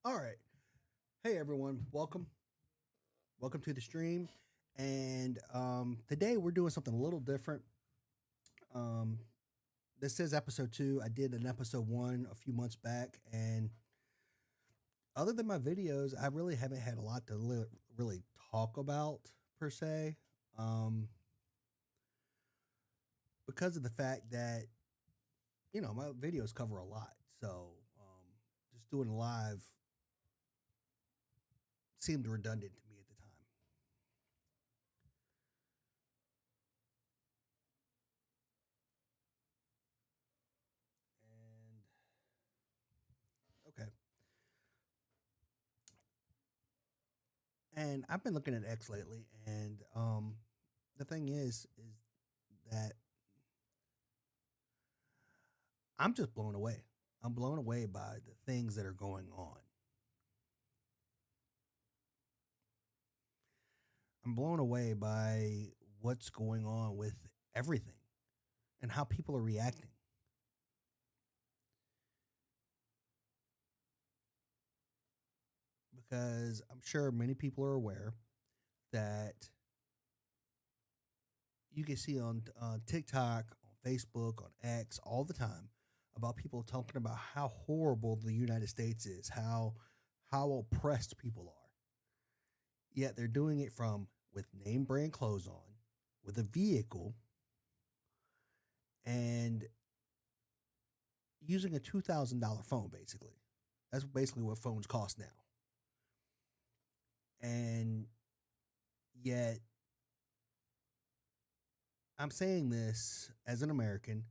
All right. Hey everyone, welcome. Welcome to the stream. And today we're doing something a little different. Um, this is episode 2. I did an episode 1 a few months back, and other than my videos, I really haven't had a lot to really talk about per se. Um, because of the fact that my videos cover a lot, so just doing live seemed redundant to me at the time. And okay. And I've been looking at X lately, and the thing is that I'm just blown away. I'm blown away by the things that are going on. I'm blown away by what's going on with everything and how people are reacting. Because I'm sure many people are aware that you can see on TikTok, on Facebook, on X all the time about people talking about how horrible the United States is, how oppressed people are. Yet they're doing it from with name brand clothes on, with a vehicle, and using a $2,000 phone. Basically, that's basically what phones cost now. And yet, I'm saying this as an American,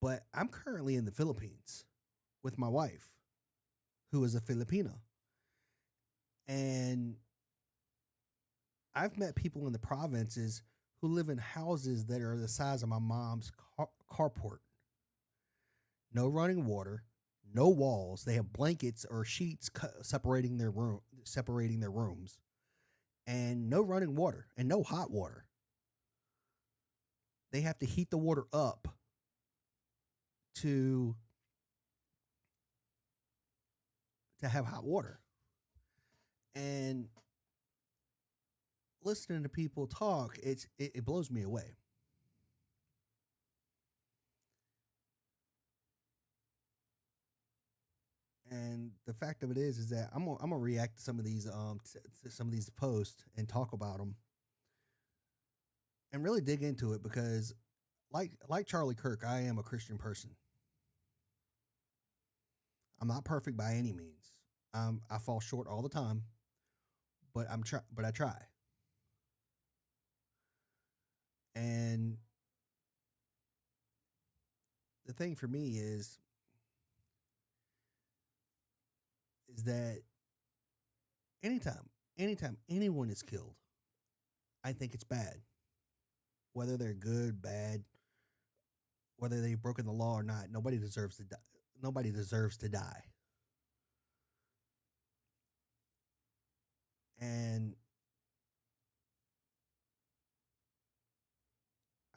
but I'm currently in the Philippines with my wife, who is a Filipina, and I've met people in the provinces who live in houses that are the size of my mom's carport. No running water, no walls. They have blankets or sheets separating their rooms, and no running water and no hot water. They have to heat the water up to have hot water. And listening to people talk, it blows me away. And the fact of it is that I'm gonna react to some of these to some of these posts and talk about them and really dig into it because like Charlie Kirk, I am a Christian person. I'm not perfect by any means. I fall short all the time, but I try. And the thing for me is that anytime anytime anyone is killed, I think it's bad. Whether they're good, bad, whether they've broken the law or not, nobody deserves to die. Nobody deserves to die. And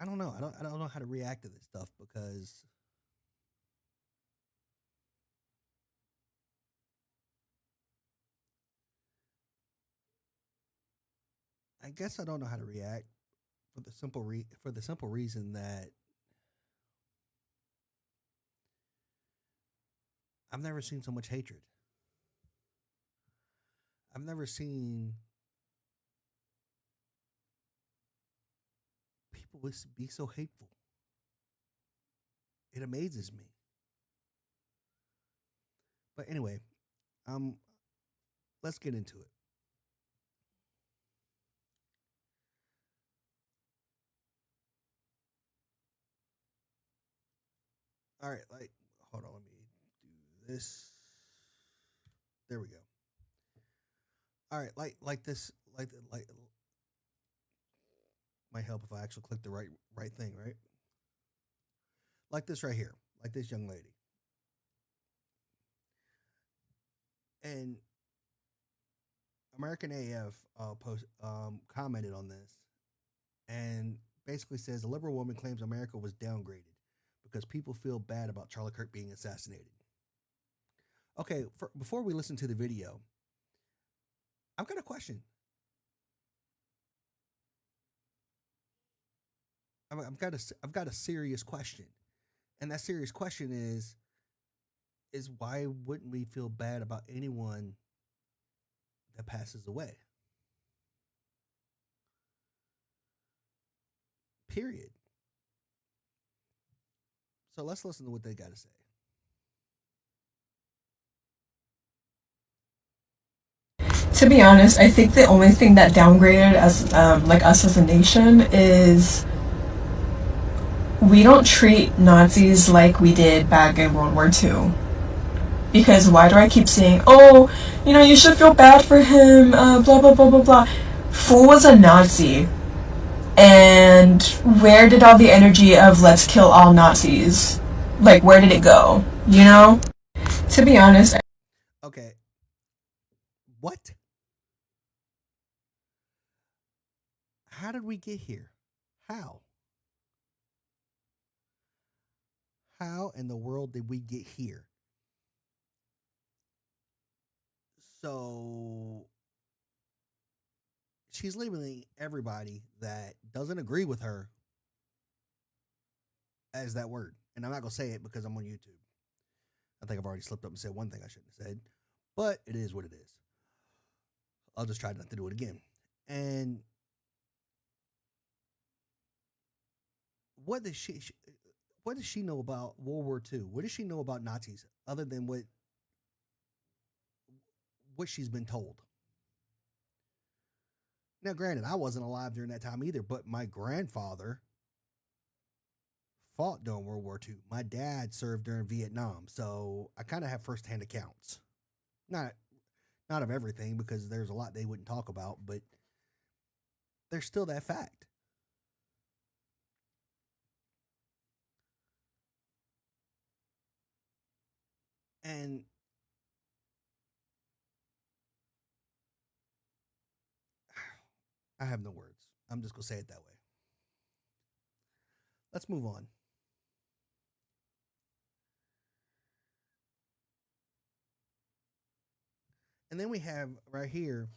I don't know. I don't know how to react to this stuff because I guess I don't know how to react for the simple reason that I've never seen so much hatred. I've never seen people be so hateful. It amazes me. But anyway, um, let's get into it. All right, like hold on, let me do this. There we go. All right, like this, like might help if I actually click the right thing, right? Like this right here, like this young lady, and American AF post commented on this and basically says a liberal woman claims America was downgraded because people feel bad about Charlie Kirk being assassinated. Okay, before we listen to the video, I've got a question. I've got a serious question, and that serious question is why wouldn't we feel bad about anyone that passes away? Period. So let's listen to what they got to say. To be honest, I think the only thing that downgraded as like us as a nation is we don't treat Nazis like we did back in World War II. Because why do I keep saying, oh, you should feel bad for him, blah blah blah blah blah. Fool was a Nazi, and where did all the energy of let's kill all Nazis? Like, where did it go? To be honest, Okay. What? How did we get here? How? How in the world did we get here? So she's labeling everybody that doesn't agree with her as that word. And I'm not going to say it because I'm on YouTube. I think I've already slipped up and said one thing I shouldn't have said, but it is what it is. I'll just try not to do it again. And what does she know about World War II? What does she know about Nazis other than what she's been told? Now, granted, I wasn't alive during that time either, but my grandfather fought during World War II. My dad served during Vietnam, so I kind of have firsthand accounts. Not not of everything because there's a lot they wouldn't talk about, but there's still that fact. And I have no words. I'm just gonna say it that way. Let's move on. And then we have right here.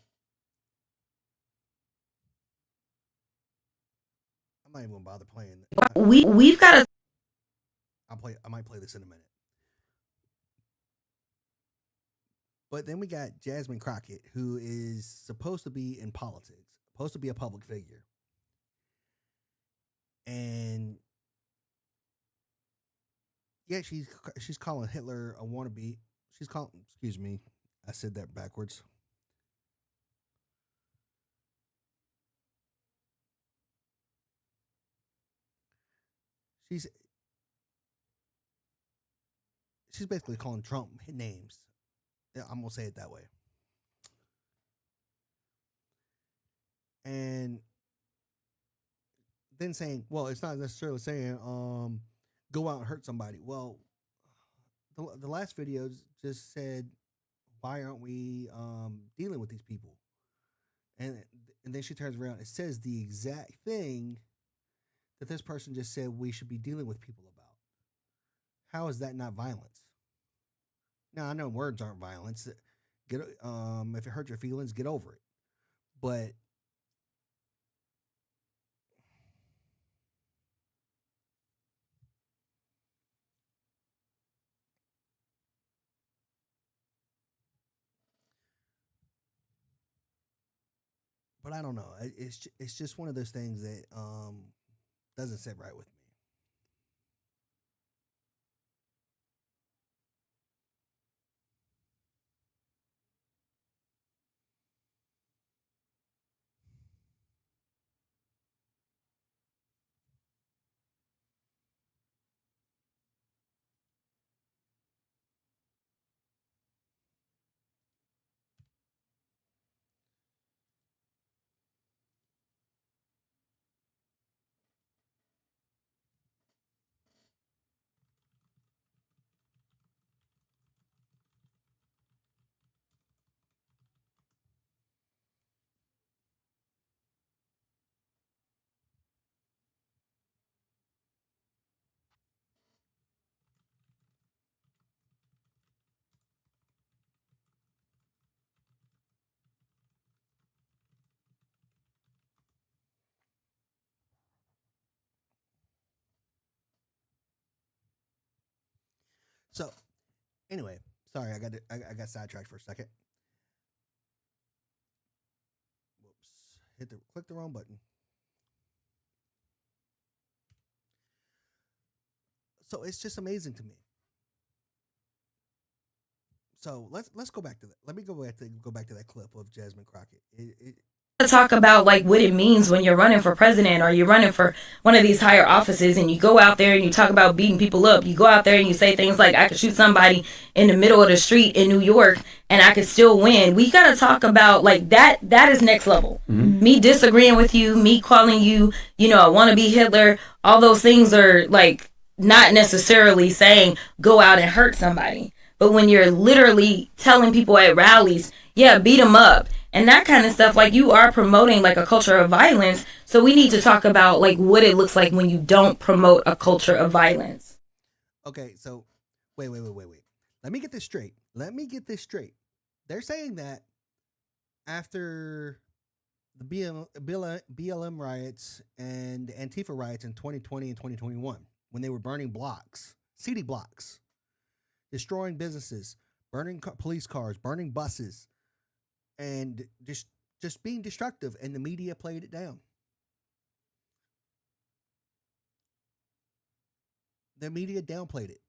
I'm not even gonna bother playing. we've got to. I might play this in a minute. But then we got Jasmine Crockett, who is supposed to be in politics, supposed to be a public figure, and yeah, she's calling Hitler a wannabe. She's calling. Excuse me, I said that backwards. She's she's basically calling Trump names. Yeah, I'm gonna say it that way. And then saying, well, it's not necessarily saying go out and hurt somebody. Well, the last video just said, why aren't we dealing with these people? And and then she turns around. It says the exact thing that this person just said we should be dealing with people about. How is that not violence? Now I know words aren't violence. Get if it hurts your feelings, get over it. But I don't know. It's just one of those things that doesn't sit right with me. So anyway, sorry, I got sidetracked for a second. Whoops, click the wrong button. So it's just amazing to me. So let's go back to that. Let me go back to that clip of Jasmine Crockett. Talk about like what it means when you're running for president or you're running for one of these higher offices and you go out there and you talk about beating people up. You go out there and you say things like, I could shoot somebody in the middle of the street in New York and I could still win. We gotta talk about like that is next level. Me disagreeing with you, me calling you, I want to be Hitler. All those things are like not necessarily saying go out and hurt somebody. But when you're literally telling people at rallies, yeah, beat them up and that kind of stuff, like you are promoting like a culture of violence. So we need to talk about like what it looks like when you don't promote a culture of violence. Okay, so wait. Let me get this straight. They're saying that after the BLM riots and Antifa riots in 2020 and 2021, when they were burning blocks, city blocks, destroying businesses, burning police cars, burning buses, and just being destructive, and the media played it down. The media downplayed it.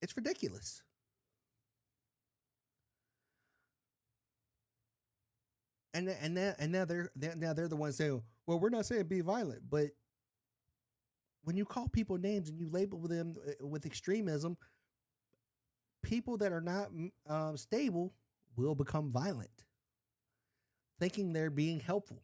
It's ridiculous. And now they're the ones saying, "Well, we're not saying be violent," but when you call people names and you label them with extremism, people that are not stable will become violent, thinking they're being helpful.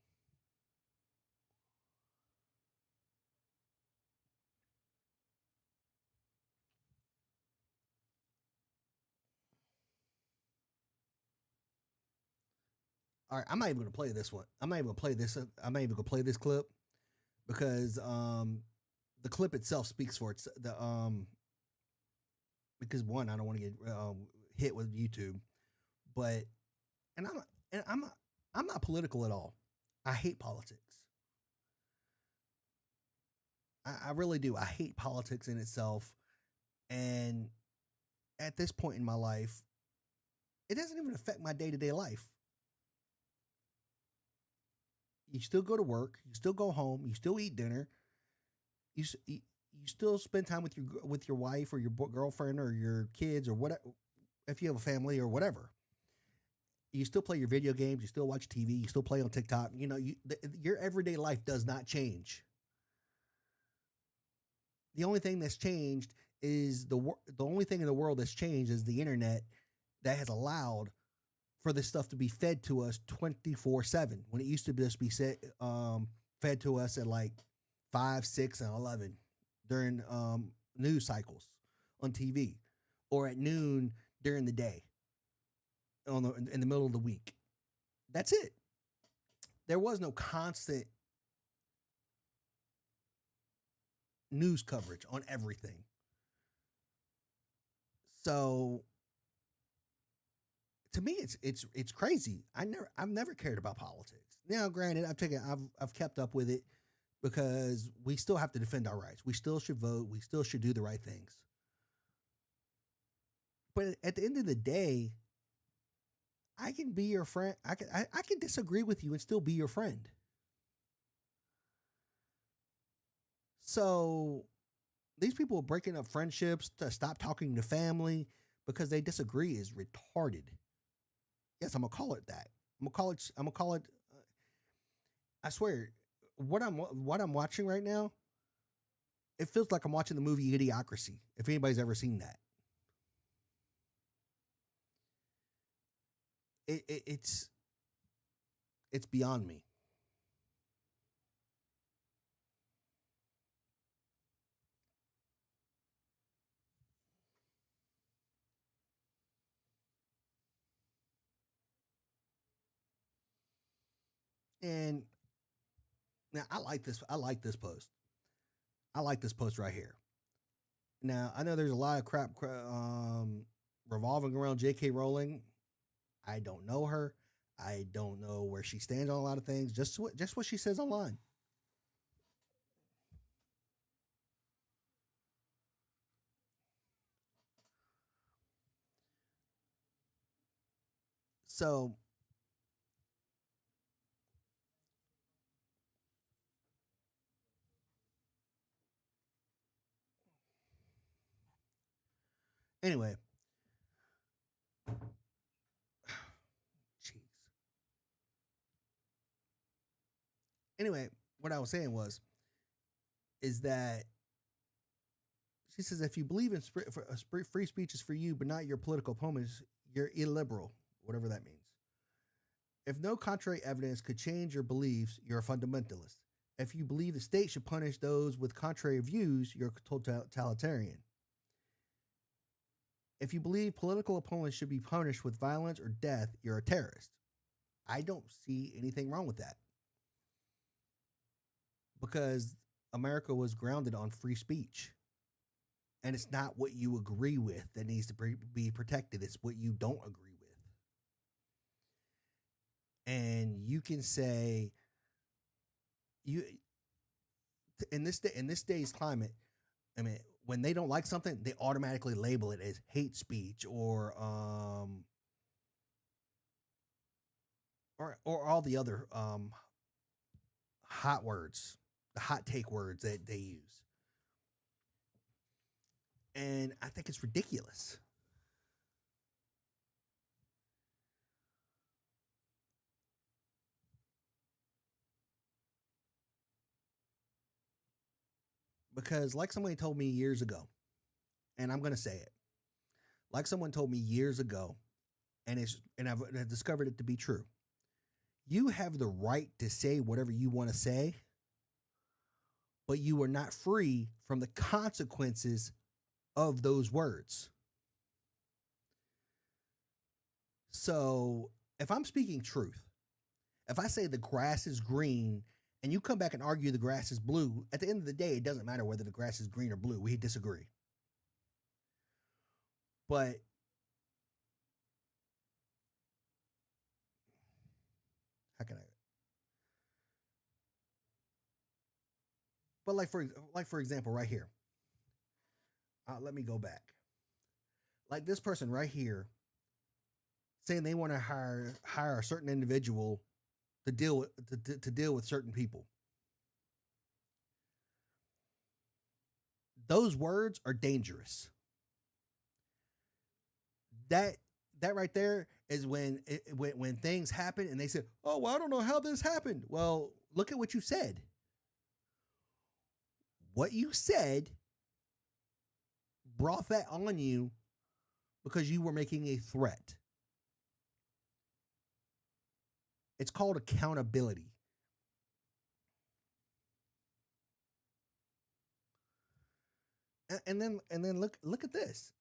All right, I'm not even going to play this one. I'm not even going to play this. I'm not even going to play this clip because the clip itself speaks for it. Because one, I don't want to get hit with YouTube, but I'm not political at all. I hate politics. I really do. I hate politics in itself, and at this point in my life, it doesn't even affect my day to day life. You still go to work. You still go home. You still eat dinner. You still spend time with your wife or your girlfriend or your kids or whatever. If you have a family or whatever, you still play your video games. You still watch TV. You still play on TikTok. Your everyday life does not change. The only thing that's changed is the only thing in the world that's changed is the internet that has allowed for this stuff to be fed to us 24/7 when it used to just be fed to us at like 5, 6, and 11 during news cycles on TV or at noon during the day in the middle of the week. That's it. There was no constant news coverage on everything. So to me, it's crazy. I've never cared about politics. Now, granted, I've kept up with it because we still have to defend our rights. We still should vote. We still should do the right things. But at the end of the day, I can be your friend. I can disagree with you and still be your friend. So these people breaking up friendships to stop talking to family because they disagree is retarded. Yes, I'm gonna call it that. I'm gonna call it. I swear, what I'm watching right now, it feels like I'm watching the movie Idiocracy. If anybody's ever seen that, it's beyond me. And now I like this. I like this post. I like this post right here. Now I know there's a lot of crap revolving around J.K. Rowling. I don't know her. I don't know where she stands on a lot of things. Just what she says online. So anyway, jeez. Anyway, what I was saying was is that she says if you believe in free speech is for you, but not your political opponents, you're illiberal, whatever that means. If no contrary evidence could change your beliefs, you're a fundamentalist. If you believe the state should punish those with contrary views, you're a totalitarian. If you believe political opponents should be punished with violence or death, you're a terrorist. I don't see anything wrong with that because America was grounded on free speech. And it's not what you agree with that needs to be protected. It's what you don't agree with. And you can say you in this day's climate, I mean, when they don't like something, they automatically label it as hate speech or all the other hot words, the hot take words that they use. And I think it's ridiculous. Because like somebody told me years ago, and I'm going to say it. Like someone told me years ago, and I've discovered it to be true. You have the right to say whatever you want to say, but you are not free from the consequences of those words. So if I'm speaking truth, if I say the grass is green and you come back and argue the grass is blue, at the end of the day, it doesn't matter whether the grass is green or blue. We disagree. But how can I? But for example, right here. Let me go back. Like this person right here saying they want to hire a certain individual to deal with certain people. Those words are dangerous. That right there is when things happen and they say, "Oh, well, I don't know how this happened." Well, look at what you said. What you said brought that on you because you were making a threat. It's called accountability. And then look at this.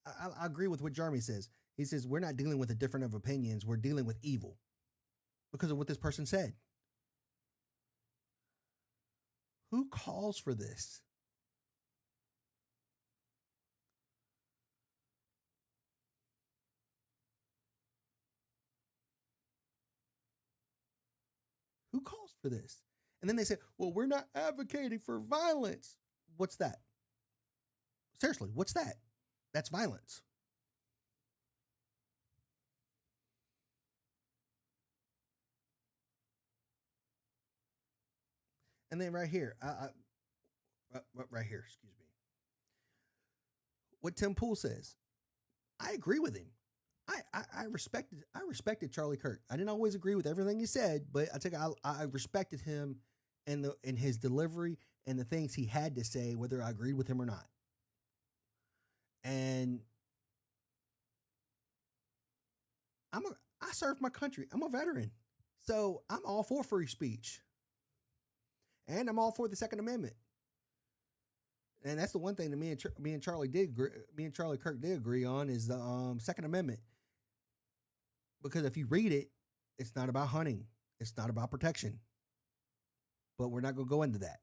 I agree with what Jeremy says. He says we're not dealing with a difference of opinions. We're dealing with evil because of what this person said. Who calls for this? Who calls for this? And then they say, well, we're not advocating for violence. What's that? Seriously, what's that? That's violence. And then right here, right here, excuse me. What Tim Pool says, I agree with him. I respected Charlie Kirk. I didn't always agree with everything he said, but I respected him in his delivery and the things he had to say, whether I agreed with him or not. And I served my country. I'm a veteran, so I'm all for free speech, and I'm all for the Second Amendment. And that's the one thing that me and Charlie Kirk did agree on is the Second Amendment. Because if you read it, it's not about hunting, it's not about protection. But we're not going to go into that.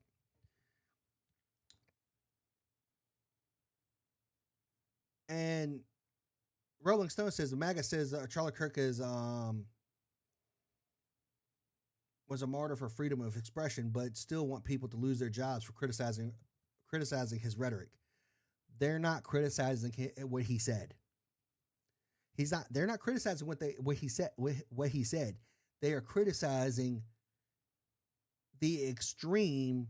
And Rolling Stone says the MAGA says Charlie Kirk is was a martyr for freedom of expression, but still want people to lose their jobs for criticizing his rhetoric. They're not criticizing what he said. He's not. They're not criticizing what he said. They are criticizing the extreme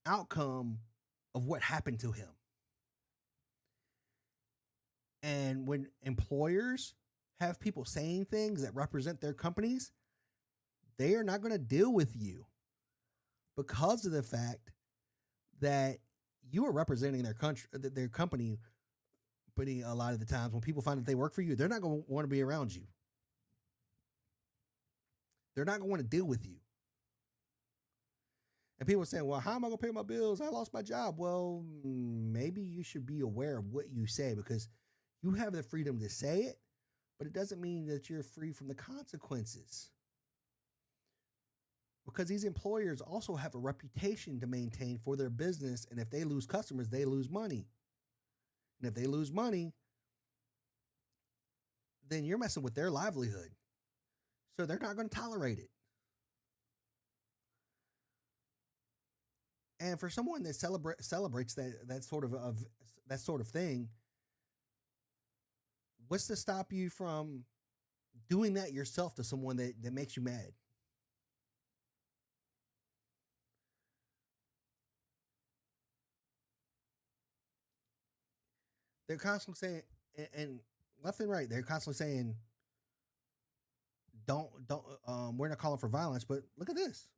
outcome of what happened to him. And when employers have people saying things that represent their companies, they are not going to deal with you because of the fact that you are representing their company. But a lot of the times when people find that they work for you, they're not going to want to be around you. They're not going to want to deal with you. And people are saying, well, how am I going to pay my bills? I lost my job. Well, maybe you should be aware of what you say, because you have the freedom to say it, but it doesn't mean that you're free from the consequences. Because these employers also have a reputation to maintain for their business. And if they lose customers, they lose money. And if they lose money, then you're messing with their livelihood. So they're not going to tolerate it. And for someone that celebrates that sort of thing, what's to stop you from doing that yourself to someone that makes you mad? They're constantly saying, and left and right, they're constantly saying, don't, we're not calling for violence, but look at this.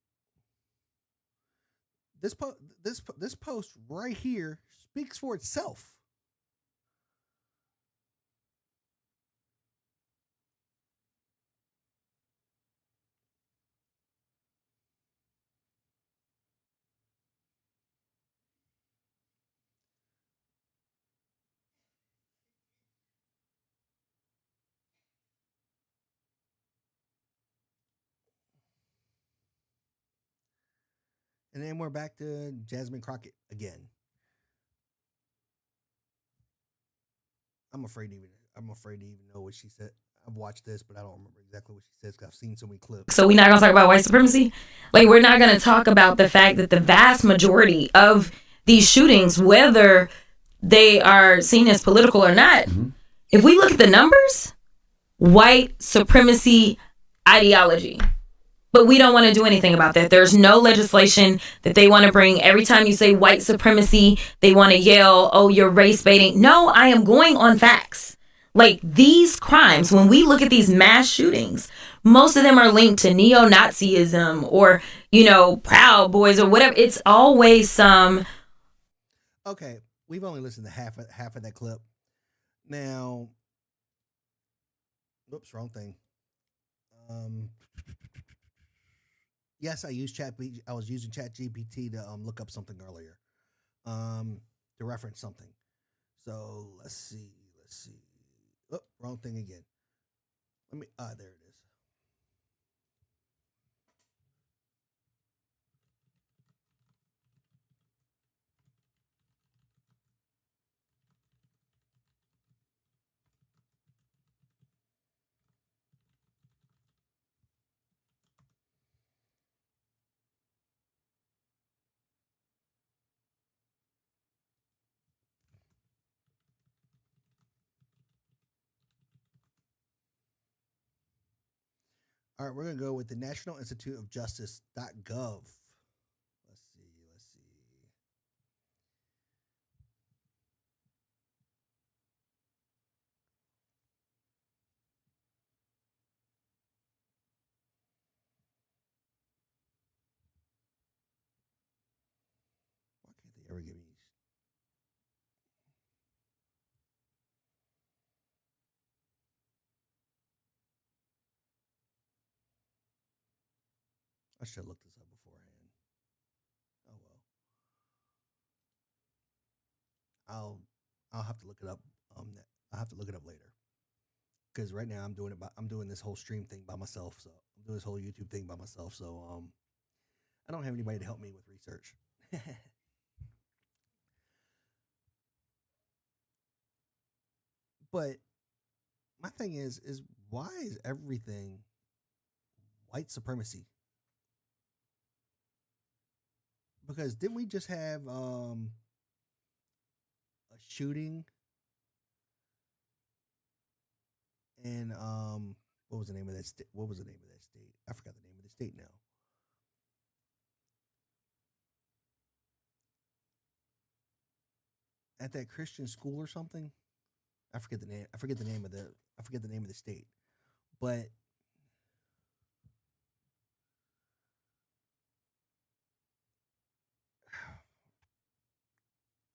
This post right here speaks for itself. And then we're back to Jasmine Crockett again. I'm afraid to even know what she said. I've watched this, but I don't remember exactly what she says because I've seen so many clips. So we're not gonna talk about white supremacy. Like, we're not gonna talk about the fact that the vast majority of these shootings, whether they are seen as political or not, if we look at the numbers, white supremacy ideology. But we don't want to do anything about that. There's no legislation that they want to bring. Every time you say white supremacy, they want to yell, oh, you're race baiting. No, I am going on facts. Like, these crimes, when we look at these mass shootings, most of them are linked to neo-Nazism or, Proud Boys or whatever. It's always some. Okay, we've only listened to half of that clip. Now, oops, wrong thing. Yes, I was using ChatGPT to look up something earlier, to reference something. So let's see. Oh, wrong thing again. There it is. All right, we're going to go with the National Institute of Justice.gov. Let's see. Why can't they ever give me? I should have looked this up beforehand. Oh well. I'll have to look it up. I'll have to look it up later. Because right now I'm doing this whole stream thing by myself. So I'm doing this whole YouTube thing by myself. So I don't have anybody to help me with research. But my thing is why is everything white supremacy? Because didn't we just have a shooting And what was the name of that state? What was the name of that state? I forgot the name of the state now. At that Christian school or something. I forget the name. I forget the name of the. I forget the name of the state. But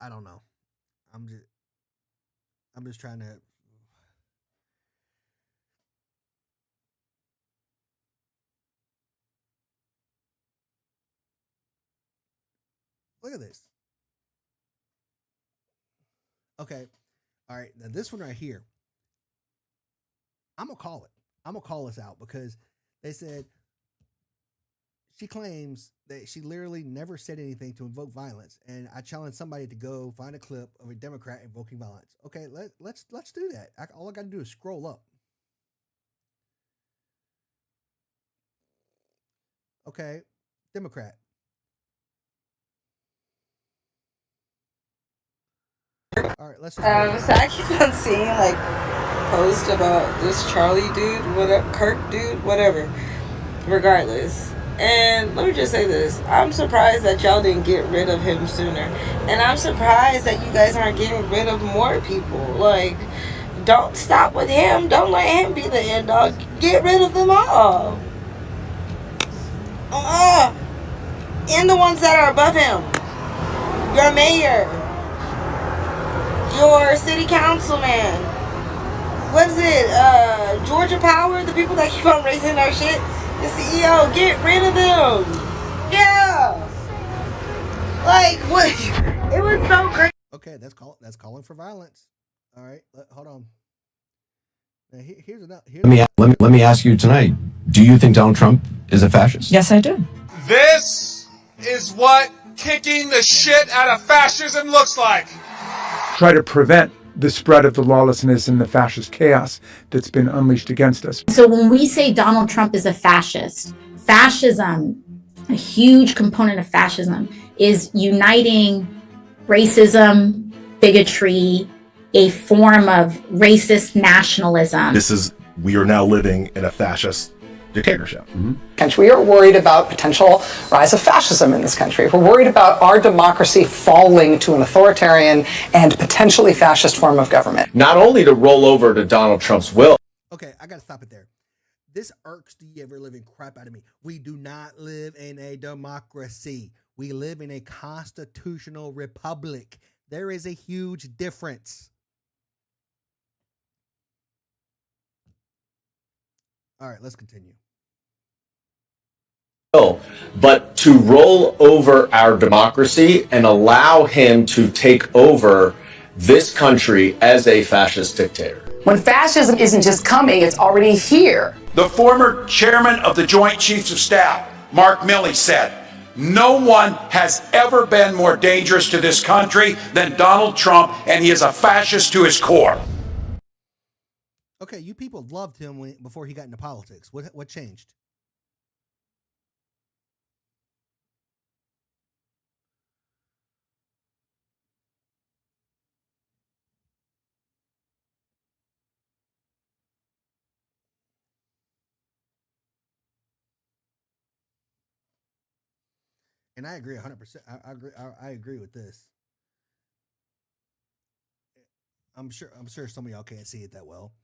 I don't know. I'm just. I'm just trying to. Look at this. Okay. All right. Now this one right here. I'm gonna call it. I'm gonna call this out because they said she claims that she literally never said anything to invoke violence, and I challenge somebody to go find a clip of a Democrat invoking violence. Okay, let's do that. All I got to do is scroll up. Okay, Democrat. All right, let's just go. So I keep on seeing like posts about this Charlie dude, whatever, Kirk dude, whatever. Regardless, and let me just say this: I'm surprised that y'all didn't get rid of him sooner, and I'm surprised that you guys aren't getting rid of more people. Like, don't stop with him. Don't let him be the end all. Get rid of them all. And the ones that are above him. Your mayor, your city councilman. What is it? Georgia Power, the people that keep on raising our shit. The CEO, get rid of them. Yeah. Like what? It was so great. Okay, that's calling for violence. All right, hold on. Now, here's another. Let me ask you tonight. Do you think Donald Trump is a fascist? Yes, I do. This is what kicking the shit out of fascism looks like. Try to prevent the spread of the lawlessness and the fascist chaos that's been unleashed against us. So when we say Donald Trump is a fascist, fascism, a huge component of fascism is uniting racism, bigotry, a form of racist nationalism. We are now living in a fascist dictatorship. And we are worried about potential rise of fascism in this country. We're worried about our democracy falling to an authoritarian and potentially fascist form of government. Not only to roll over to Donald Trump's will. Okay, I gotta stop it there. This irks the ever living crap out of me. We do not live in a democracy. We live in a constitutional republic. There is a huge difference. All right, let's continue. But to roll over our democracy and allow him to take over this country as a fascist dictator. When fascism isn't just coming, it's already here. The former chairman of the Joint Chiefs of Staff, Mark Milley, said, "No one has ever been more dangerous to this country than Donald Trump, and he is a fascist to his core." Okay, you people loved him before he got into politics. What changed? And I agree 100%. I agree. I agree with this. I'm sure some of y'all can't see it that well,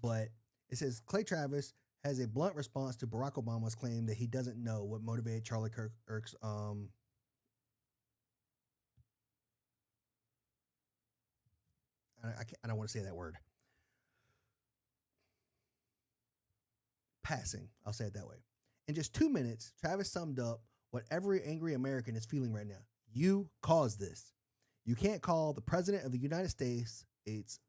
but it says Clay Travis has a blunt response to Barack Obama's claim that he doesn't know what motivated Charlie Kirk's I don't want to say that word. Passing. I'll say it that way. In just 2 minutes, Travis summed up what every angry American is feeling right now. You caused this. You can't call the president of the United States it's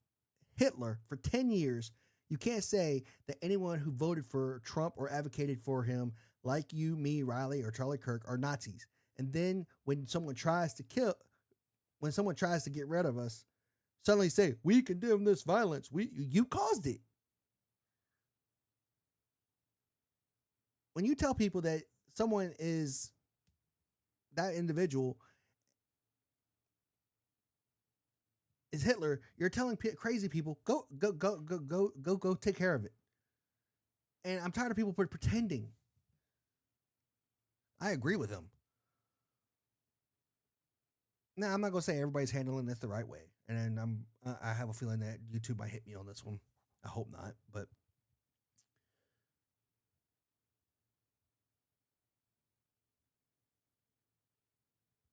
Hitler for 10 years. You can't say that anyone who voted for Trump or advocated for him, like you, me, Riley, or Charlie Kirk, are Nazis. And then when someone tries to get rid of us, suddenly say, we condemn this violence. You caused it. When you tell people that someone is that individual is Hitler. You're telling crazy people go take care of it. And I'm tired of people pretending. I agree with him. Now I'm not gonna say everybody's handling this the right way, and I have a feeling that YouTube might hit me on this one. I hope not, but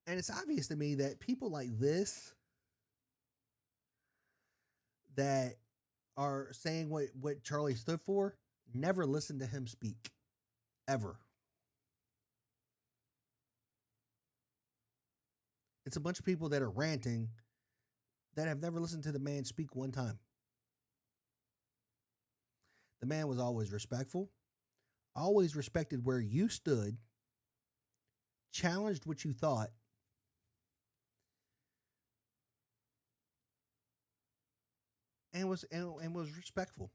and it's obvious to me that people like this that are saying what Charlie stood for never listened to him speak ever. It's a bunch of people that are ranting that have never listened to the man speak one time. The man was always respectful, always respected where you stood, challenged what you thought, and was respectful.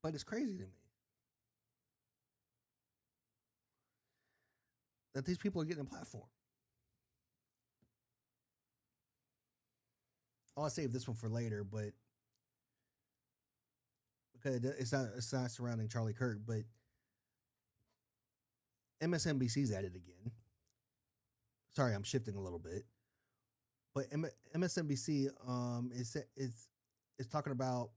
But it's crazy to me that these people are getting a platform. I'll save this one for later, but because it's not surrounding Charlie Kirk, but MSNBC's at it again. Sorry, I'm shifting a little bit, but MSNBC is talking about.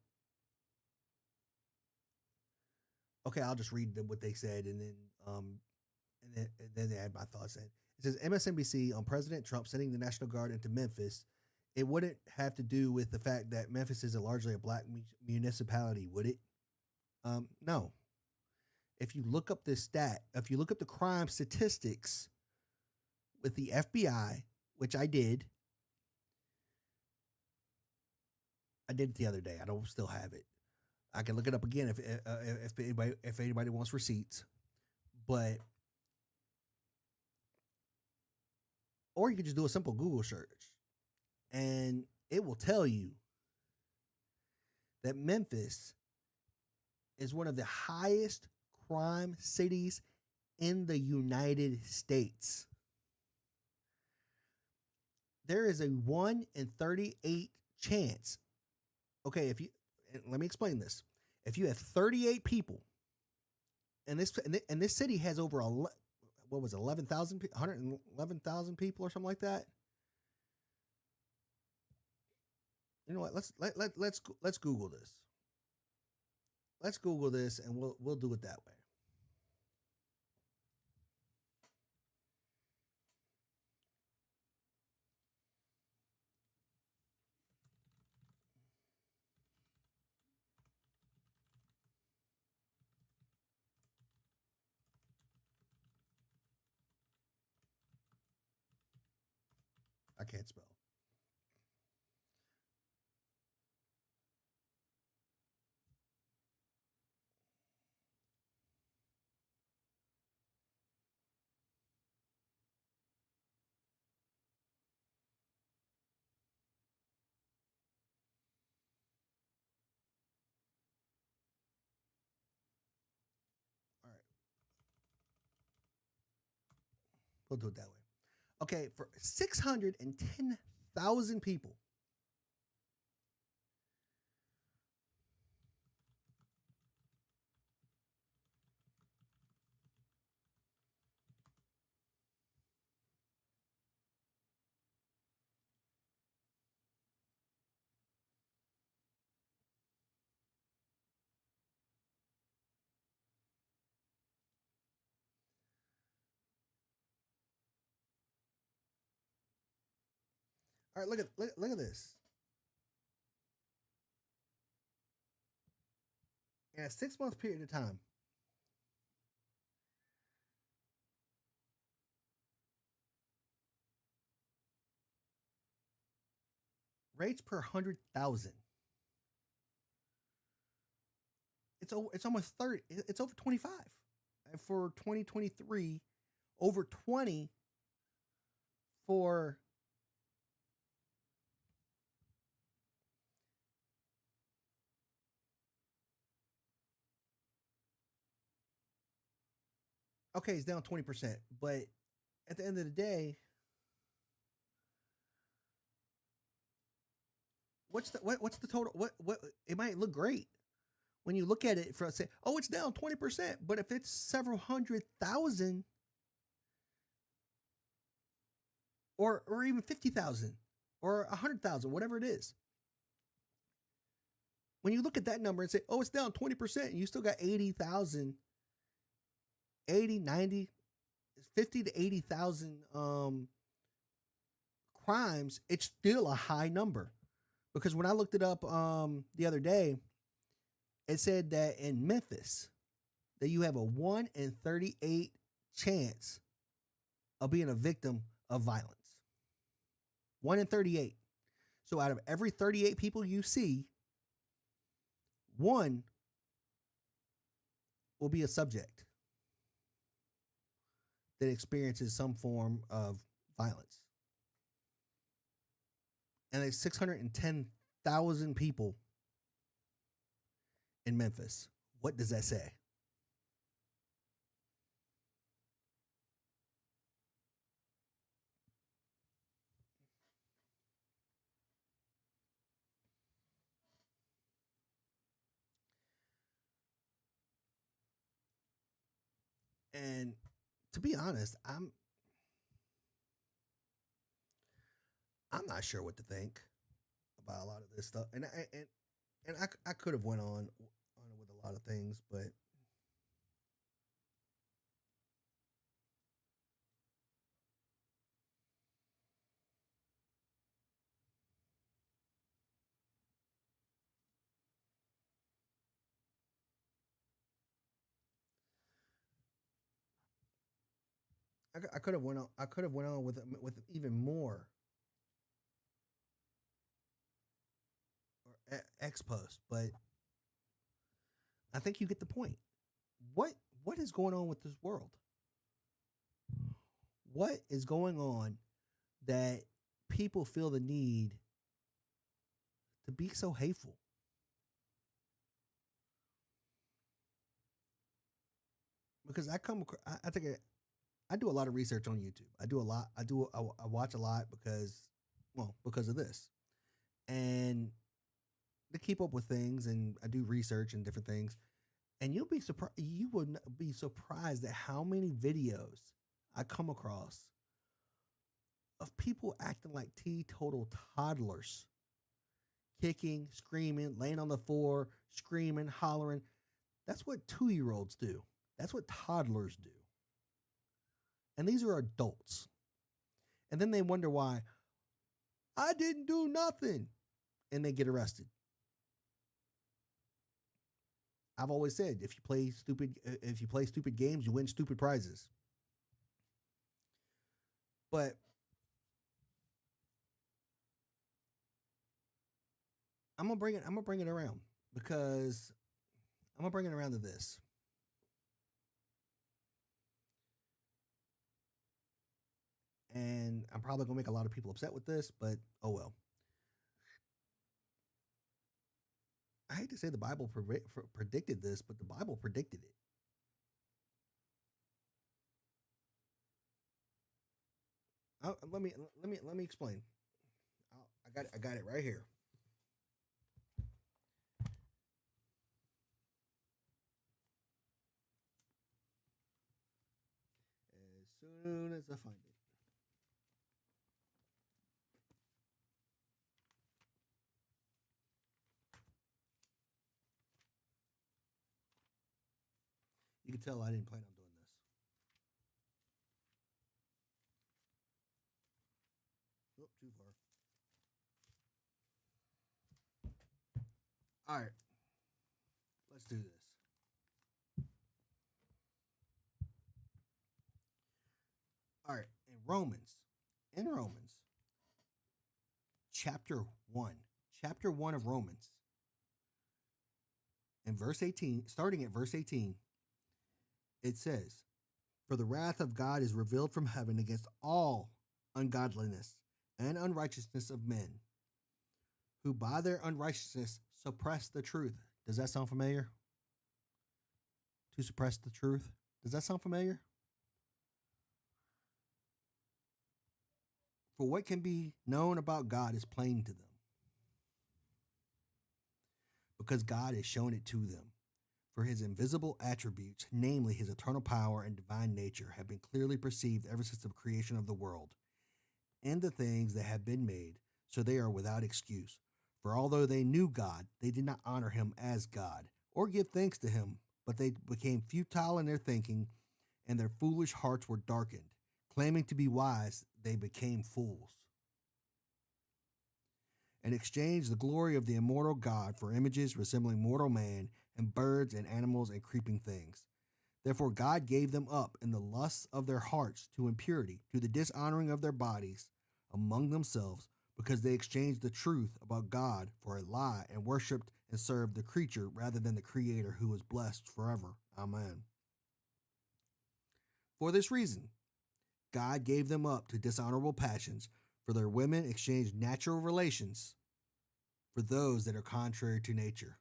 Okay, I'll just read what they said, and then they add my thoughts in. It says MSNBC on President Trump sending the National Guard into Memphis. It wouldn't have to do with the fact that Memphis is largely a black municipality, would it? No. If you look up this stat, if you look up the crime statistics with the FBI, which I did it the other day. I don't still have it. I can look it up again if anybody wants receipts, but or you can just do a simple Google search, and it will tell you that Memphis is one of the highest crime cities in the United States. There is a 1 in 38 chance. Okay, let me explain this. If you have 38 people, and this city has over 111,000 people or something like that. You know what? Let's Google this. Let's Google this, and we'll do it that way. I can't spell. All right. We'll do it that way. Okay, for 610,000 people. All right, look at this. In a 6-month period of time, rates per 100,000. It's almost 30. It's over 25. And for 2023, over 20 for Okay, it's down 20%, but at the end of the day, what's the total? What it might look great when you look at it for say, oh, it's down 20%, but if it's several hundred thousand or even 50,000 or 100,000, whatever it is, when you look at that number and say, oh, it's down 20%, and you still got 80,000, 80, 90, 50 to 80,000 crimes, it's still a high number. Because when I looked it up the other day, it said that in Memphis, that you have a 1 in 38 chance of being a victim of violence. 1 in 38. So out of every 38 people you see, one will be a subject that experiences some form of violence. And there's 610,000 people in Memphis. What does that say? And to be honest, I'm not sure what to think about a lot of this stuff. And I could have went on with a lot of things, but I could have went on. I could have went on with even more or X post, but I think you get the point. What is going on with this world? What is going on that people feel the need to be so hateful? Because I think I do a lot of research on YouTube. I do a lot. I watch a lot because of this, and to keep up with things, and I do research and different things. And you'll be surprised. You would be surprised at how many videos I come across of people acting like teetotal toddlers, kicking, screaming, laying on the floor, screaming, hollering. That's what 2-year-olds do. That's what toddlers do. And these are adults. And then they wonder why I didn't do nothing, and they get arrested. I've always said if you play stupid games, you win stupid prizes. But I'm gonna bring it around because I'm gonna bring it around to this. And I'm probably gonna make a lot of people upset with this, but oh well. I hate to say the Bible predicted this, but the Bible predicted it. Let me explain. I got it right here. As soon as I find it. You can tell I didn't plan on doing this. Oh, too far. All right. Let's do this. All right. In Romans, chapter 1. Chapter 1 of Romans. In verse 18, starting at verse 18, it says, "For the wrath of God is revealed from heaven against all ungodliness and unrighteousness of men, who by their unrighteousness suppress the truth." Does that sound familiar? To suppress the truth. Does that sound familiar? For what can be known about God is plain to them, because God has shown it to them. For his invisible attributes, namely his eternal power and divine nature, have been clearly perceived ever since the creation of the world and the things that have been made, so they are without excuse. For although they knew God, they did not honor him as God or give thanks to him, but they became futile in their thinking, and their foolish hearts were darkened. Claiming to be wise, they became fools and exchanged the glory of the immortal God for images resembling mortal man and birds and animals and creeping things. Therefore, God gave them up in the lusts of their hearts to impurity, to the dishonoring of their bodies among themselves, because they exchanged the truth about God for a lie and worshipped and served the creature rather than the Creator, who is blessed forever. Amen. For this reason, God gave them up to dishonorable passions, for their women exchanged natural relations for those that are contrary to nature.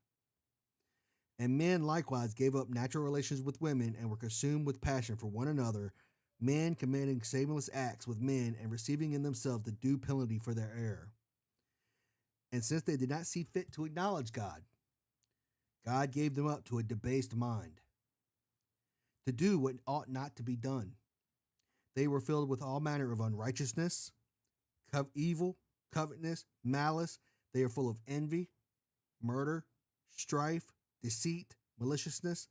And men likewise gave up natural relations with women and were consumed with passion for one another, men committing shameless acts with men and receiving in themselves the due penalty for their error. And since they did not see fit to acknowledge God, God gave them up to a debased mind, to do what ought not to be done. They were filled with all manner of unrighteousness, evil, covetousness, malice. They are full of envy, murder, strife, deceit, maliciousness.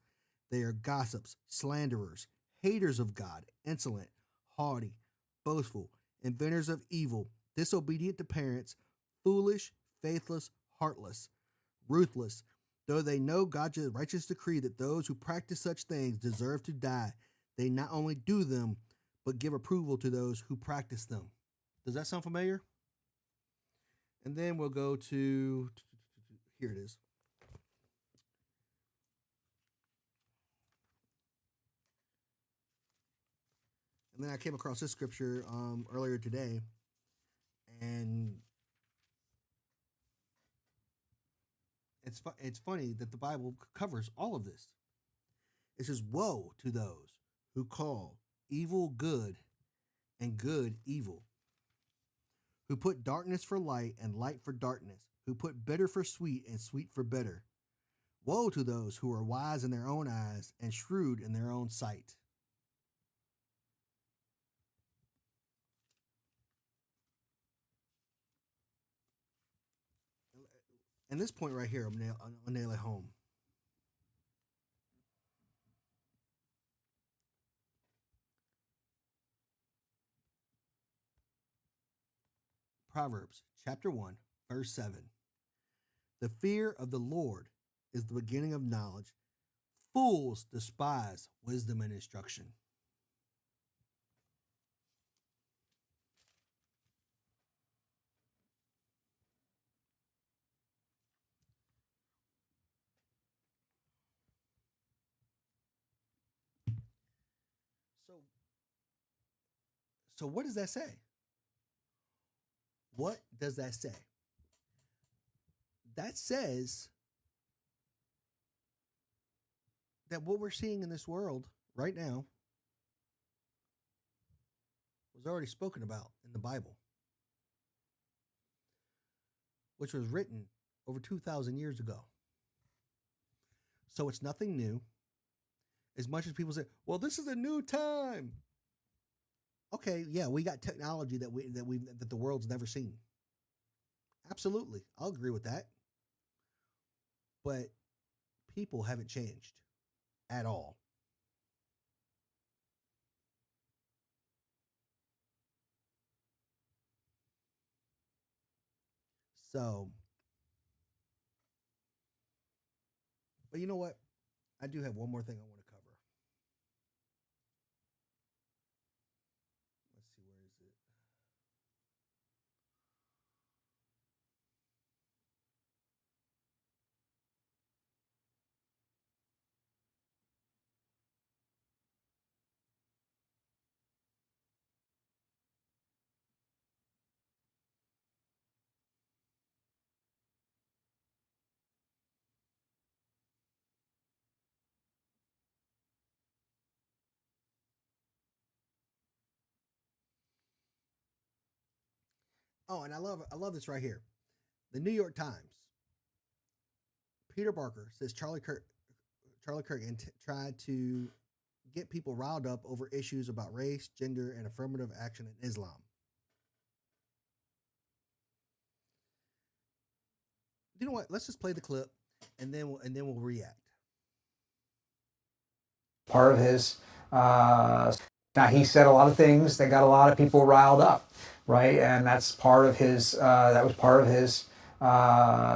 They are gossips, slanderers, haters of God, insolent, haughty, boastful, inventors of evil, disobedient to parents, foolish, faithless, heartless, ruthless. Though they know God's righteous decree that those who practice such things deserve to die, they not only do them, but give approval to those who practice them. Does that sound familiar? And then we'll go to, here it is. And then I came across this scripture earlier today, and it's funny that the Bible covers all of this. It says, "Woe to those who call evil good and good evil, who put darkness for light and light for darkness, who put bitter for sweet and sweet for bitter. Woe to those who are wise in their own eyes and shrewd in their own sight." And this point right here, I'll nail it home. Proverbs chapter 1, verse 7. The fear of the Lord is the beginning of knowledge. Fools despise wisdom and instruction. So what does that say? What does that say? That says that what we're seeing in this world right now was already spoken about in the Bible, which was written over 2,000 years ago. So it's nothing new. As much as people say, "Well, this is a new time." Okay, yeah, we got technology that the world's never seen. Absolutely, I'll agree with that. But people haven't changed at all. So, but you know what? I do have one more thing I want to cover. Let's see, where is it? Oh, and I love this right here. The New York Times. Peter Barker says Charlie Kirk tried to get people riled up over issues about race, gender, and affirmative action in Islam. You know what? Let's just play the clip, and then we'll react. Part of his now he said a lot of things that got a lot of people riled up, right? And that's part of his that was part of his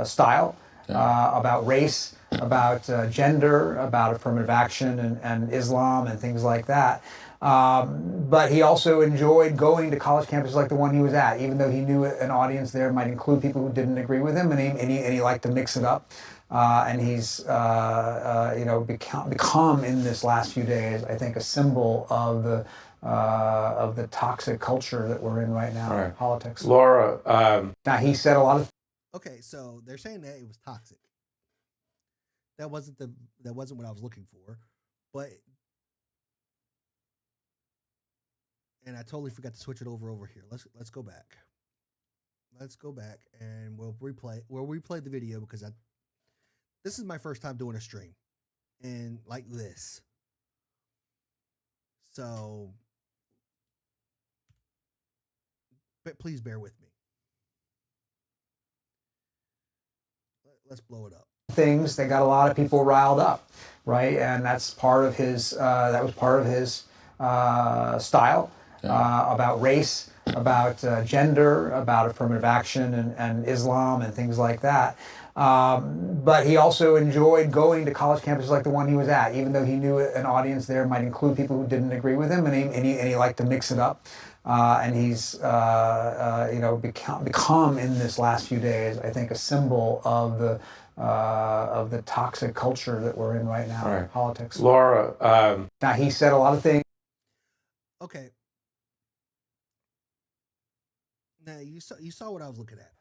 style about race, about gender, about affirmative action and Islam and things like that. But he also enjoyed going to college campuses like the one he was at, even though he knew an audience there might include people who didn't agree with him, and he liked to mix it up. And he's become in this last few days, I think, a symbol of the toxic culture that we're in right now in politics. Laura, now he said a lot of. Okay, so they're saying that it was toxic. That wasn't what I was looking for, but and I totally forgot to switch it over here. Let's go back. Let's go back and we'll replay the video because this is my first time doing a stream and like this. So but please bear with me. Let's blow it up. Things that got a lot of people riled up, right? And that's part of his that was part of his style about race, about gender, about affirmative action and Islam and things like that. But he also enjoyed going to college campuses like the one he was at, even though he knew an audience there might include people who didn't agree with him, and he liked to mix it up. And he's become in this last few days, I think, a symbol of the toxic culture that we're in right now in politics. Laura, now he said a lot of things. Okay. Now you saw what I was looking at.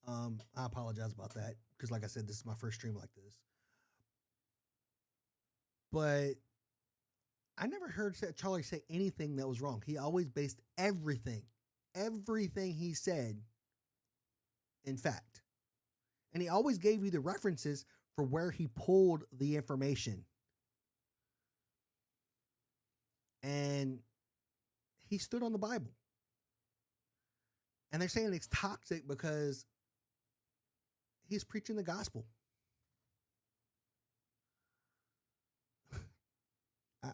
I apologize about that because, like I said, this is my first stream like this. But I never heard Charlie say anything that was wrong. He always based everything he said in fact. And he always gave you the references for where he pulled the information. And he stood on the Bible. And they're saying it's toxic because he's preaching the gospel.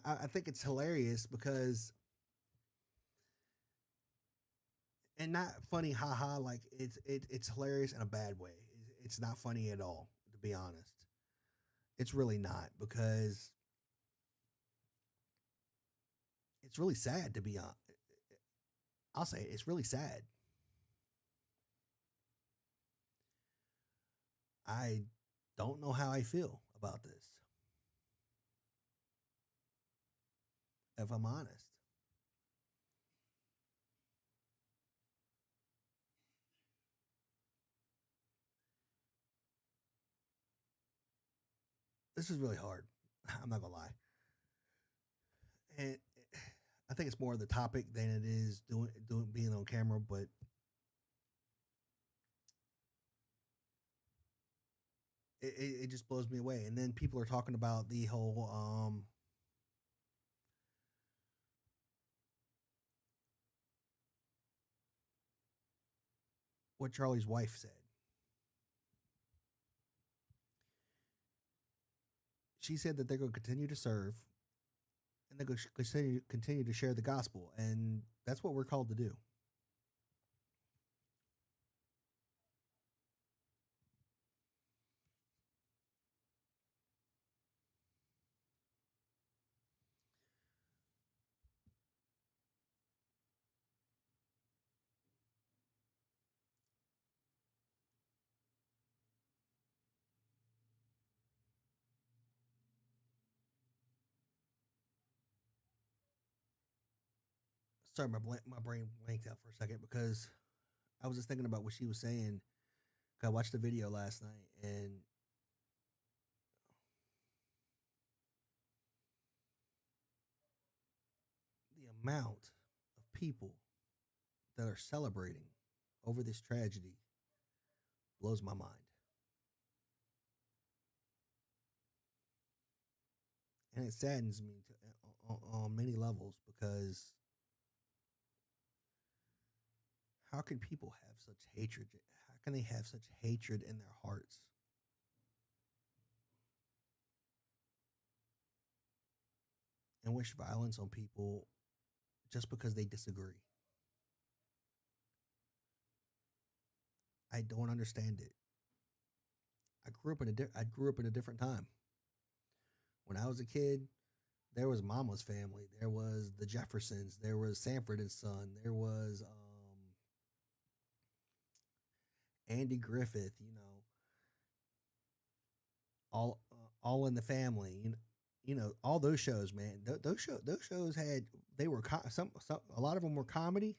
I think it's hilarious because, and not funny, haha, like it's hilarious in a bad way. It's not funny at all, to be honest. It's really not, because it's really sad, to be honest. I'll say it, it's really sad. I don't know how I feel about this, if I'm honest. This is really hard. I'm not gonna lie. And I think it's more of the topic than it is doing being on camera, but it just blows me away. And then people are talking about the whole what Charlie's wife said. She said that they're going to continue to serve and they're going to continue to share the gospel, and that's what we're called to do. Sorry, my brain blanked out for a second because I was just thinking about what she was saying. I watched the video last night, and the amount of people that are celebrating over this tragedy blows my mind. And it saddens me on many levels because how can people have such hatred? How can they have such hatred in their hearts? And wish violence on people just because they disagree. I don't understand it. I grew up in a different time. When I was a kid, there was Mama's Family, there was the Jeffersons, there was Sanford and Son, there was Andy Griffith, all in the Family, all those shows, man. Those shows had they were a lot of them were comedy,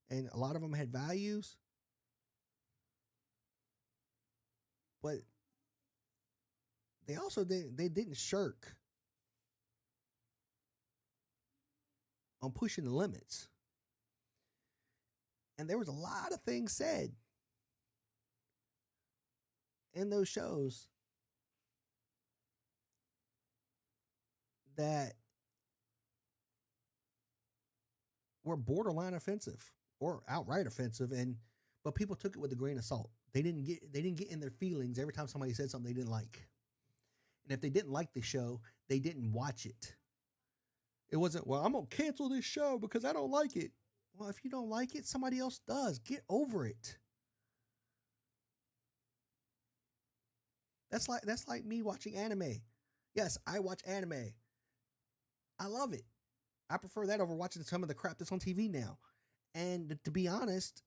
and a lot of them had values, but they didn't shirk on pushing the limits. And there was a lot of things said in those shows that were borderline offensive or outright offensive, but people took it with a grain of salt. They didn't get in their feelings every time somebody said something they didn't like. And if they didn't like the show, they didn't watch it. It wasn't, well, I'm going to cancel this show because I don't like it. Well, if you don't like it, somebody else does. Get over it. That's like me watching anime. Yes, I watch anime. I love it. I prefer that over watching some of the crap that's on TV now. And to be honest,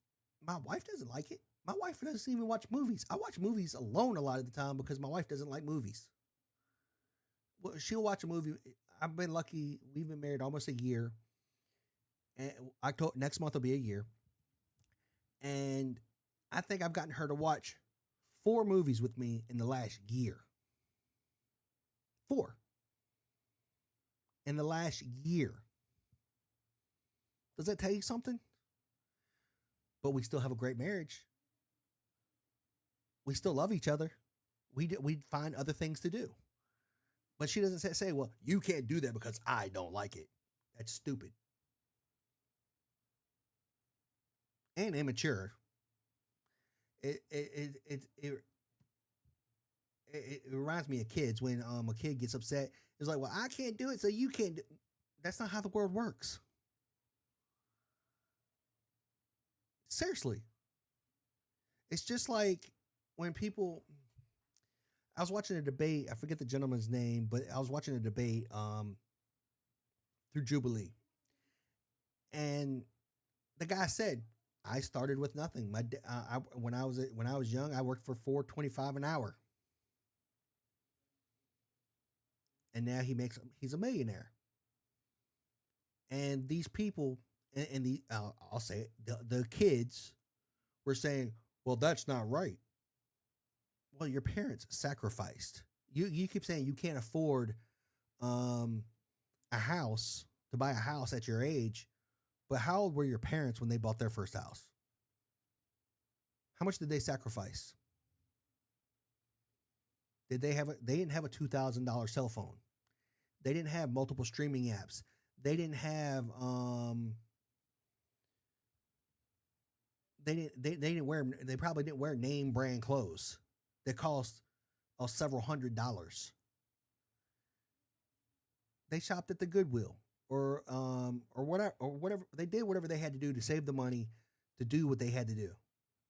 my wife doesn't like it. My wife doesn't even watch movies. I watch movies alone a lot of the time because my wife doesn't like movies. Well, she'll watch a movie. I've been lucky. We've been married almost a year. And next month will be a year. And I think I've gotten her to watch 4 movies with me in the last year. 4. In the last year. Does that tell you something? But we still have a great marriage. We still love each other. We find other things to do. But she doesn't say, well, you can't do that because I don't like it. That's stupid. And immature. It reminds me of kids when a kid gets upset. It's like, well, I can't do it, so you can't do it. That's not how the world works. Seriously. It's just like when people... I was watching a debate. I forget the gentleman's name, but I was watching a debate through Jubilee. And the guy said, I started with nothing. When I was young, I worked for $4.25 an hour. And now he's a millionaire. And these people, and I'll say it, the kids were saying, well, that's not right. Well, your parents sacrificed. You keep saying you can't afford a house, to buy a house at your age, but how old were your parents when they bought their first house? How much did they sacrifice? They didn't have a $2,000 cell phone. They didn't have multiple streaming apps. They didn't have they probably didn't wear name brand clothes that cost several $100s. They shopped at the Goodwill or whatever. They did whatever they had to do to save the money to do what they had to do.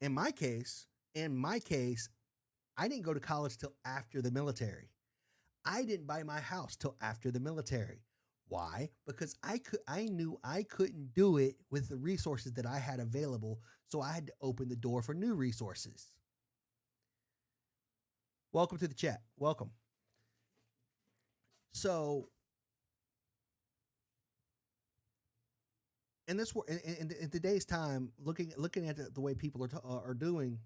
In my case, I didn't go to college till after the military. I didn't buy my house till after the military. Why? Because I knew I couldn't do it with the resources that I had available, so I had to open the door for new resources. Welcome to the chat. Welcome. So, in today's time, looking at the way people are doing,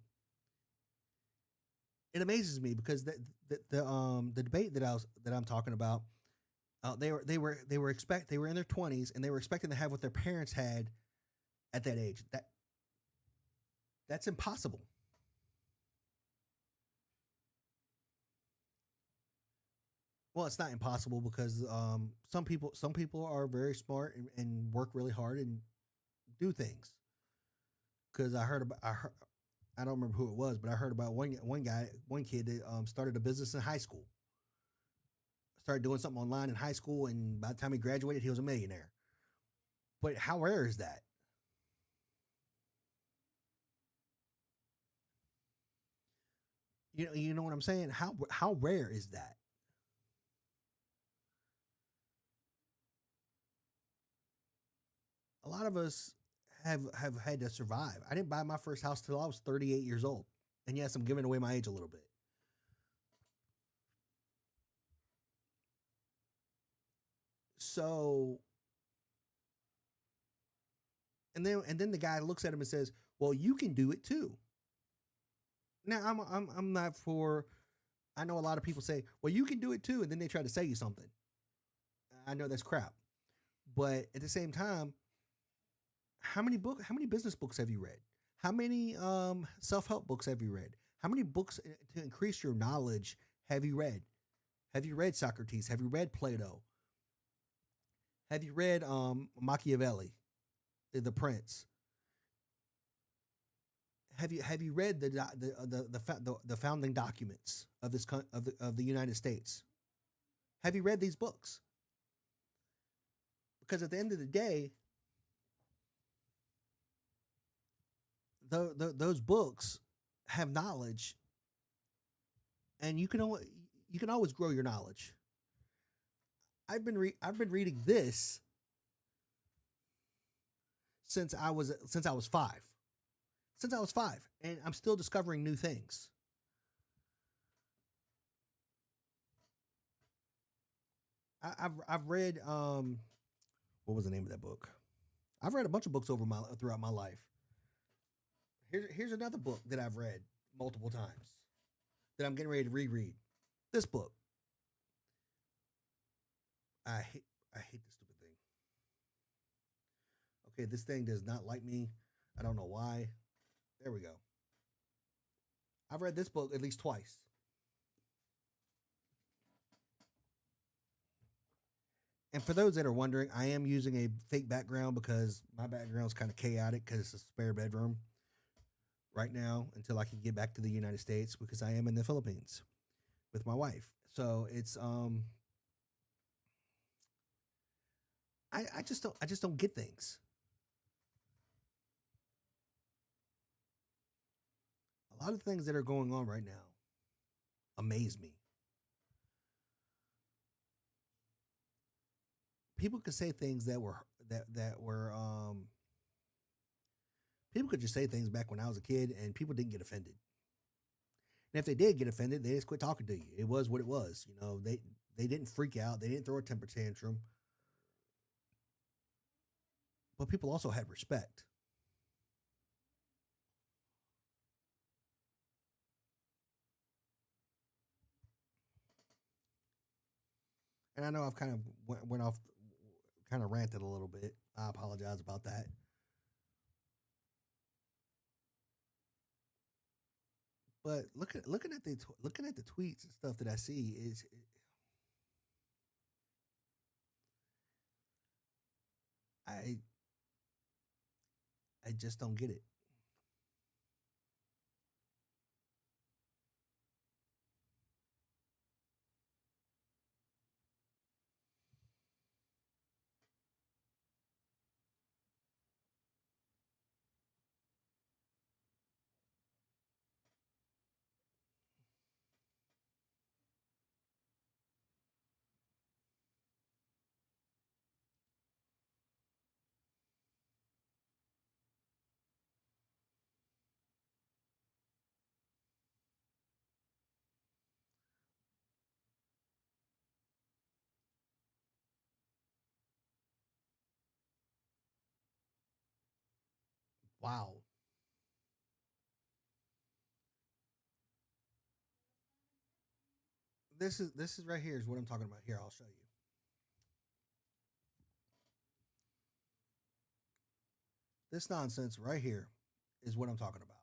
it amazes me because the debate that I'm talking about, they were in their 20s and they were expecting to have what their parents had at that age. That's impossible. Well, it's not impossible because some people are very smart and work really hard and do things. Because I don't remember who it was, but I heard about one kid that started a business in high school. Started doing something online in high school, and by the time he graduated, he was a millionaire. But how rare is that? You know what I'm saying? How rare is that? A lot of us have had to survive. I didn't buy my first house till I was 38 years old, and yes, I'm giving away my age a little bit. So, and then the guy looks at him and says, "Well, you can do it too." Now, I'm not for. I know a lot of people say, "Well, you can do it too," and then they try to sell you something. I know that's crap, but at the same time, how many business books have you read? How many self help books have you read? How many books to increase your knowledge have you read? Have you read Socrates? Have you read Plato? Have you read Machiavelli, The Prince? Have you read the founding documents of the United States? Have you read these books? Because at the end of the day, those books have knowledge, and you can always grow your knowledge. I've been reading this since I was 5. Since I was 5, and I'm still discovering new things. I've read what was the name of that book? I've read a bunch of books throughout my life. Here's another book that I've read multiple times that I'm getting ready to reread. This book. I hate this stupid thing. Okay, this thing does not like me. I don't know why. There we go. I've read this book at least twice. And for those that are wondering, I am using a fake background because my background is kind of chaotic because it's a spare bedroom right now until I can get back to the United States because I am in the Philippines with my wife. So it's I just don't get things. A lot of things that are going on right now amaze me. People could say things that were people could just say things back when I was a kid and people didn't get offended. And if they did get offended, they just quit talking to you. It was what it was. They didn't freak out. They didn't throw a temper tantrum. But people also had respect. And I know I've kind of went off, kind of ranted a little bit. I apologize about that. But looking at the tweets and stuff that I see is I I just don't get it. Wow. This is right here is what I'm talking about. Here, I'll show you. This nonsense right here is what I'm talking about.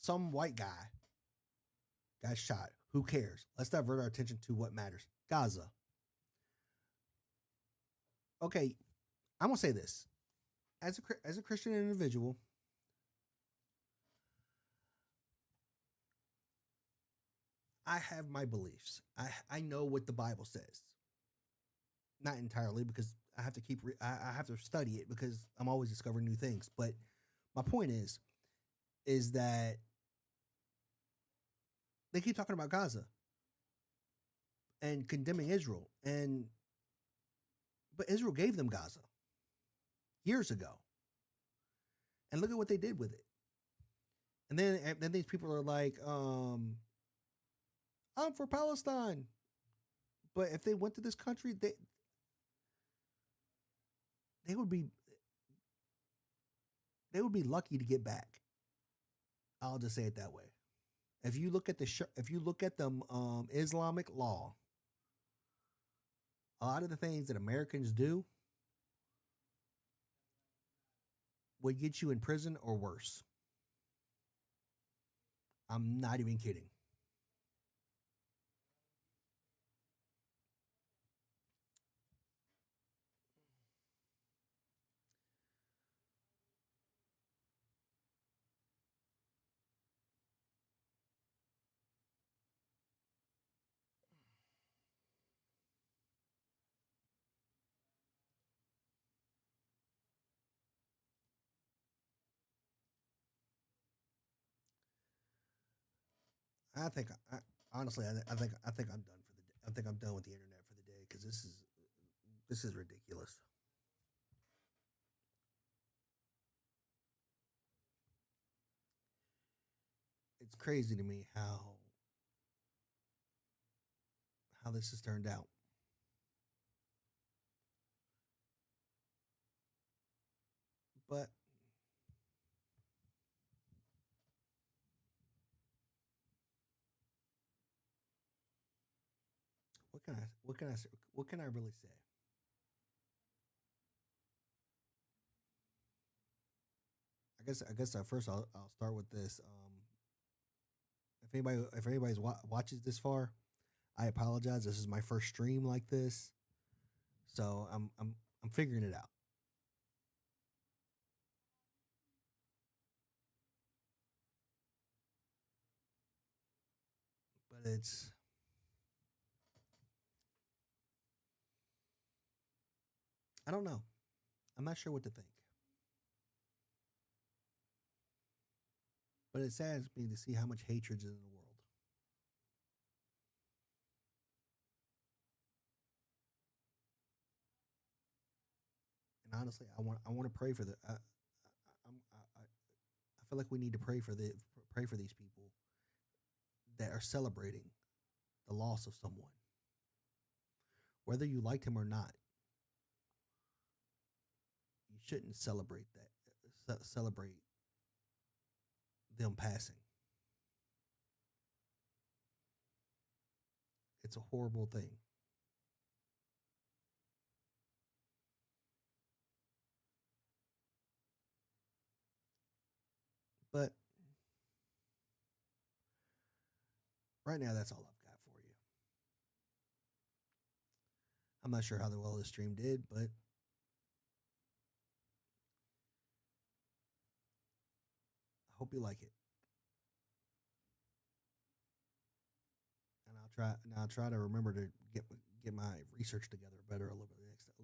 some white guy got shot. Who cares? Let's divert our attention to what matters. Gaza. Okay, I'm gonna say this as a Christian individual. I have my beliefs. I know what the Bible says. Not entirely because I have to I have to study it because I'm always discovering new things. But my point is that they keep talking about Gaza and condemning Israel, but Israel gave them Gaza years ago, and look at what they did with it. And then these people are like, I'm for Palestine, but if they went to this country, they would be lucky to get back. I'll just say it that way. If you look at the Islamic law, a lot of the things that Americans do would get you in prison or worse. I'm not even kidding. I think honestly, I think I'm done for the day. I think I'm done with the internet for the day because this is ridiculous. It's crazy to me how this has turned out. But what can I really say? I guess at first I'll start with this. If anybody's watches this far, I apologize. This is my first stream like this, so I'm figuring it out. But I don't know. I'm not sure what to think. But it saddens me to see how much hatred is in the world. And honestly, I want to pray for I feel like we need to pray for these people that are celebrating the loss of someone, whether you liked him or not. You shouldn't celebrate celebrate them passing. It's a horrible thing. But right now, that's all I've got for you. I'm not sure how well this stream did, but I hope you like it. And I'll try to remember to get my research together better a little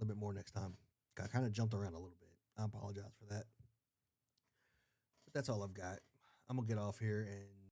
bit more next time. I kind of jumped around a little bit. I apologize for that. But that's all I've got. I'm gonna get off here and